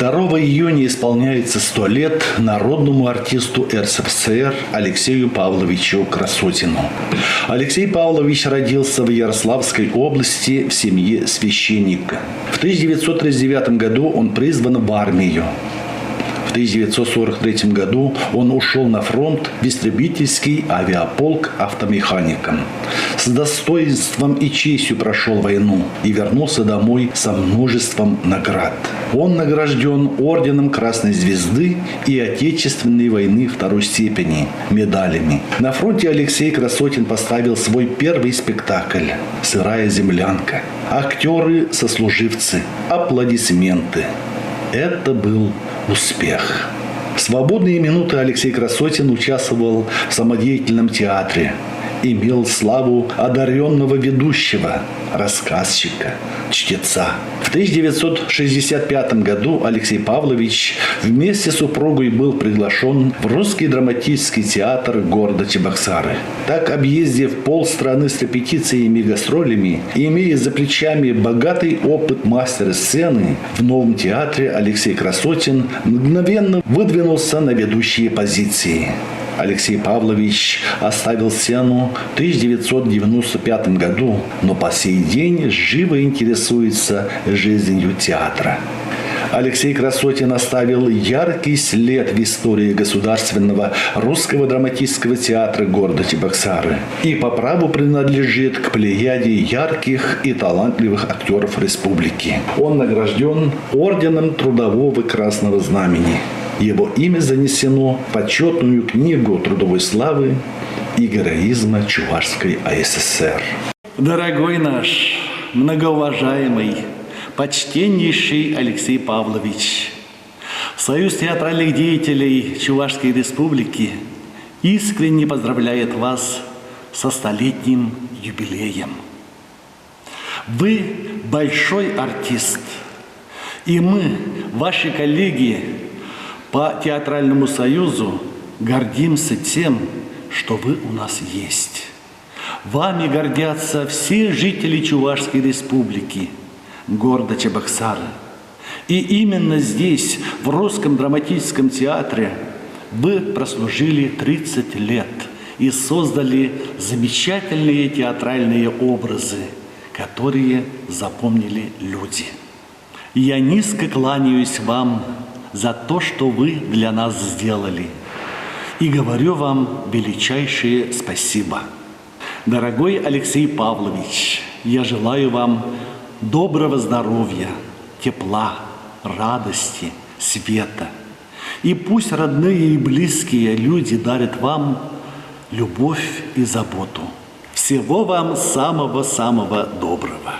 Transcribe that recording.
2 июня исполняется 100 лет народному артисту РСФСР Алексею Павловичу Красотину. Алексей Павлович родился в Ярославской области в семье священника. В 1939 году он призван в армию. В 1943 году он ушел на фронт в истребительский авиаполк автомехаником. С достоинством и честью прошел войну и вернулся домой со множеством наград. Он награжден орденом Красной Звезды и Отечественной войны второй степени, медалями. На фронте Алексей Красотин поставил свой первый спектакль «Сырая землянка». Актеры-сослуживцы, аплодисменты. Это был успех. В свободные минуты Алексей Красотин участвовал в самодеятельном театре, имел славу одаренного ведущего, рассказчика, чтеца. В 1965 году Алексей Павлович вместе с супругой был приглашен в Русский драматический театр города Чебоксары. Так, объездив полстраны с репетициями и гастролями, и имея за плечами богатый опыт мастера сцены, в новом театре Алексей Красотин мгновенно выдвинулся на ведущие позиции. Алексей Павлович оставил сцену в 1995 году, но по сей день живо интересуется жизнью театра. Алексей Красотин оставил яркий след в истории Государственного русского драматического театра города Чебоксары и по праву принадлежит к плеяде ярких и талантливых актеров республики. Он награжден орденом Трудового Красного Знамени. Его имя занесено в почетную книгу трудовой славы и героизма Чувашской АССР. Дорогой наш, многоуважаемый, почтеннейший Алексей Павлович, Союз театральных деятелей Чувашской Республики искренне поздравляет вас со 100-летним юбилеем. Вы большой артист, и мы, ваши коллеги, по Театральному союзу гордимся тем, что вы у нас есть. Вами гордятся все жители Чувашской Республики, города Чебоксары. И именно здесь, в Русском драматическом театре, вы прослужили 30 лет и создали замечательные театральные образы, которые запомнили люди. Я низко кланяюсь вам за то, что вы для нас сделали. И говорю вам величайшее спасибо. Дорогой Алексей Павлович, я желаю вам доброго здоровья, тепла, радости, света. И пусть родные и близкие люди дарят вам любовь и заботу. Всего вам самого-самого доброго.